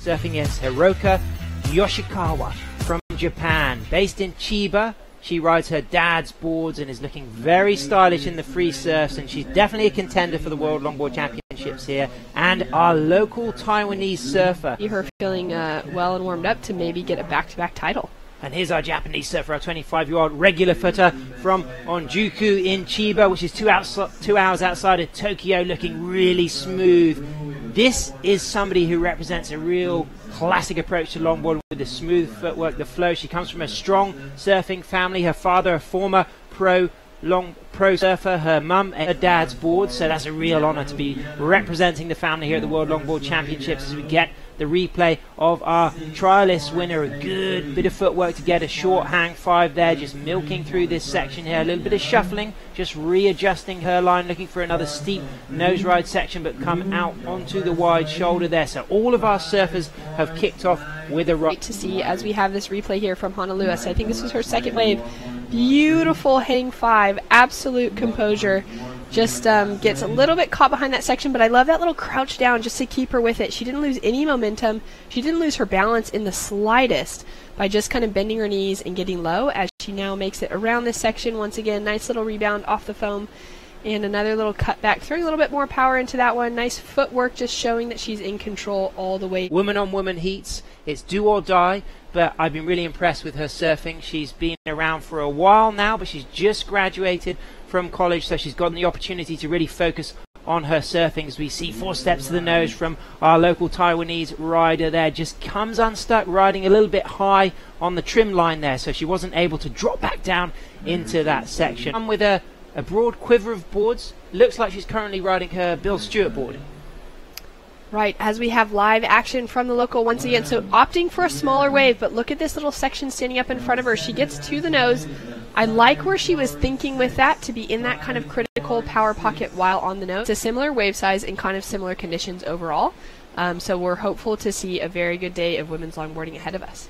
surfing against H.Yoshikawa from Japan. Based in Chiba, she rides her dad's boards and is looking very stylish in the free surfs, and she's definitely a contender for the World Longboard Championships here. And our local Taiwanese surfer. Her feeling well and warmed up to maybe get a back-to-back title. And here's our Japanese surfer, our 25-year-old regular footer from Onjuku in Chiba, which is 2 hours outside of Tokyo, looking really smooth. This is somebody who represents a real classic approach to longboard with the smooth footwork, the flow. She comes from a strong surfing family. Her father, a former pro surfer, her mum, her dad's board, so that's a real honour to be representing the family here at the World Longboard Championships as we get the replay of our trialist winner. A good bit of footwork to get a short hang five there, just milking through this section here. A little bit of shuffling, just readjusting her line, looking for another steep nose ride section, but come out onto the wide shoulder there. So all of our surfers have kicked off with a ride. To see as we have this replay here from Honolulu. So I think this was her second wave. Beautiful hang five, absolute composure. Just gets a little bit caught behind that section, but I love that little crouch down just to keep her with it. She didn't lose any momentum. She didn't lose her balance in the slightest by just kind of bending her knees and getting low as she now makes it around this section. Once again, nice little rebound off the foam and another little cut back, throwing a little bit more power into that one. Nice footwork, just showing that she's in control all the way. Woman on woman heats, it's do or die, but I've been really impressed with her surfing. She's been around for a while now, but she's just graduated from college, so she's gotten the opportunity to really focus on her surfing. As we see 4 steps to the nose from our local Taiwanese rider there, just comes unstuck, riding a little bit high on the trim line there, so she wasn't able to drop back down into that section. With a broad quiver of boards, looks like she's currently riding her Bill Stewart board. Right, as we have live action from the local once again, so opting for a smaller wave, but look at this little section standing up in front of her. She gets to the nose. I like where she was thinking with that, to be in that kind of critical power pocket while on the nose. It's a similar wave size and kind of similar conditions overall. So we're hopeful to see a very good day of women's longboarding ahead of us.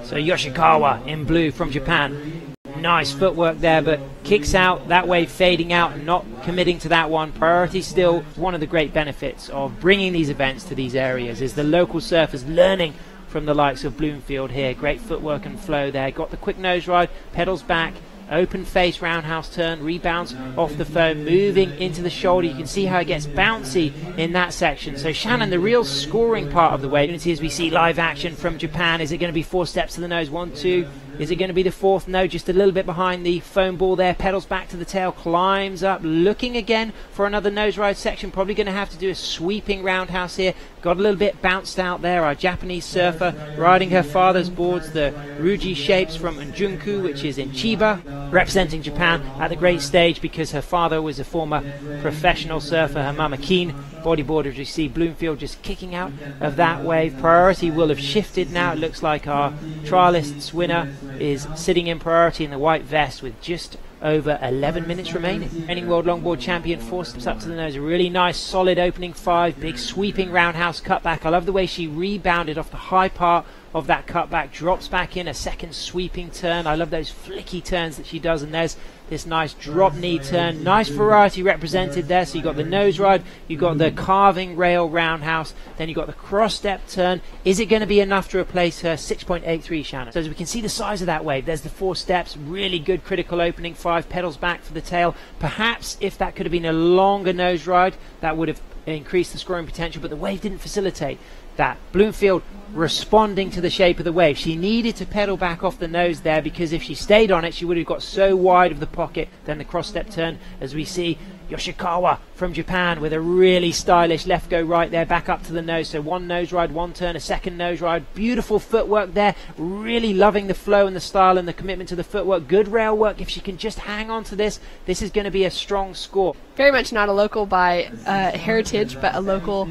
So Yoshikawa in blue from Japan. Nice footwork there, but kicks out, that wave fading out, not committing to that one. Priority still. One of the great benefits of bringing these events to these areas is the local surfers learning from the likes of Blomfield here. Great footwork and flow there. Got the quick nose ride, pedals back, open face roundhouse turn, rebounds off the foam, moving into the shoulder. You can see how it gets bouncy in that section. So Shannon, the real scoring part of the wave, as we see live action from Japan. Is it going to be 4 steps to the nose? 1, 2. Is it going to be the 4th? No, just a little bit behind the foam ball there. Pedals back to the tail, climbs up, looking again for another nose ride section. Probably going to have to do a sweeping roundhouse here. Got a little bit bounced out there. Our Japanese surfer riding her father's boards, the Ruji shapes from Onjuku, which is in Chiba, representing Japan at the great stage because her father was a former professional surfer. Her mum a keen bodyboarder. As you see Blomfield just kicking out of that wave. Priority will have shifted now. It looks like our trialists winner is sitting in priority in the white vest with just over 11 minutes remaining. Reigning World Longboard Champion, 4 steps up to the nose. A really nice solid opening 5, big sweeping roundhouse cutback. I love the way she rebounded off the high part of that cutback, drops back in a second sweeping turn. I love those flicky turns that she does, and there's this nice drop knee turn. Nice variety represented there. So you got the nose ride, you got the carving rail roundhouse, then you got the cross step turn. Is it going to be enough to replace her 6.83, Shannon? So as we can see the size of that wave, there's the 4 steps, really good critical opening 5, pedals back for the tail. Perhaps if that could have been a longer nose ride, that would have increased the scoring potential, but the wave didn't facilitate that. Blomfield responding to the shape of the wave. She needed to pedal back off the nose there, because if she stayed on it, she would have got so wide of the pocket. Then the cross step turn, as we see Yoshikawa from Japan with a really stylish left go right there, back up to the nose. So 1 nose ride, 1 turn, a second nose ride. Beautiful footwork there. Really loving the flow and the style and the commitment to the footwork. Good rail work. If she can just hang on to this, this is going to be a strong score. Very much not a local by heritage, but a local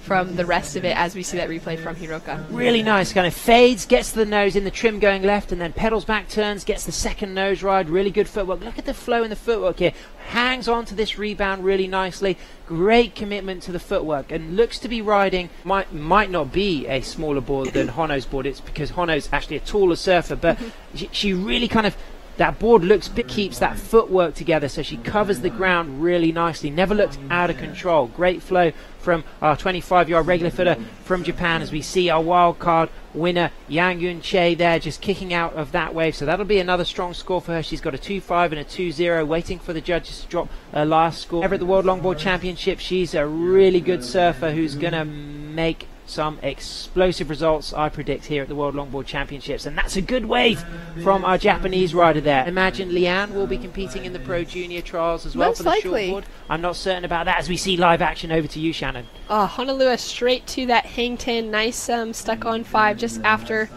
from the rest of it, as we see that replay from Hiroka. Really nice, kind of fades, gets to the nose in the trim going left, and then pedals back, turns, gets the second nose ride. Really good footwork. Look at the flow in the footwork here. Hangs on to this rebound really nicely. Great commitment to the footwork, and looks to be riding, might not be a smaller board than Hono's board. It's because Hono's actually a taller surfer, but she really kind of That board looks big, keeps that footwork together, so she covers the ground really nicely. Never looked out of control. Great flow from our 25-yard regular footer from Japan, as we see our wild card winner W.Yun-Chieh there just kicking out of that wave. So that'll be another strong score for her. She's got a 2.5 and a 2.0, waiting for the judges to drop her last score. Ever at the World Longboard Championship, she's a really good surfer who's going to make some explosive results, I predict, here at the World Longboard Championships. And that's a good wave from our Japanese rider there. I imagine Leanne will be competing in the Pro Junior trials as well. Most for the likely. shortboard. I'm not certain about that, as we see live action. Over to you, Shannon. Honolulu straight to that hang 10. Nice stuck on 5 just after.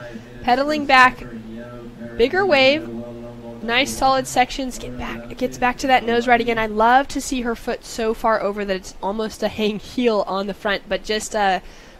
Pedaling back. Bigger wave. Nice solid sections. Gets back to that nose right again. I love to see her foot so far over that it's almost a hang heel on the front, but just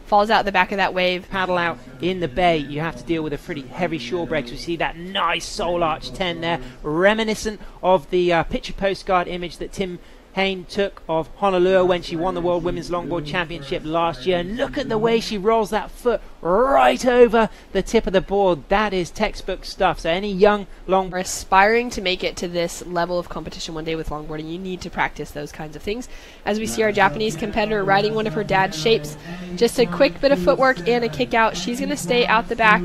falls out the back of that wave. Paddle out in the bay, you have to deal with a pretty heavy shore breaks. We see that nice soul arch 10 there, reminiscent of the picture postcard image that Tim Hain took of Honolulu when she won the World Women's Longboard Championship last year. And look at the way she rolls that foot right over the tip of the board. That is textbook stuff. So any young longboarder aspiring to make it to this level of competition one day with longboarding, you need to practice those kinds of things. As we see our Japanese competitor riding one of her dad's shapes, just a quick bit of footwork and a kick out. She's going to stay out the back.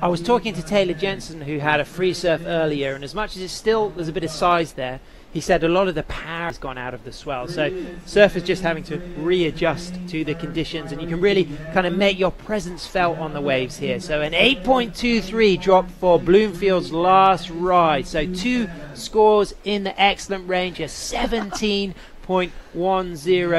I was talking to Taylor Jensen, who had a free surf earlier, and as much as there's a bit of size there, he said a lot of the power has gone out of the swell. So surfers just having to readjust to the conditions, and you can really kind of make your presence felt on the waves here. So an 8.23 drop for Blomfield's last ride. So 2 scores in the excellent range, a 17.10.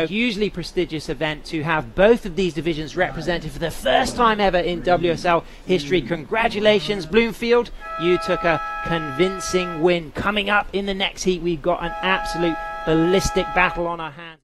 Hugely prestigious event to have both of these divisions represented for the first time ever in WSL history. Congratulations, Blomfield. You took a convincing win. Coming up in the next heat, we've got an absolute ballistic battle on our hands.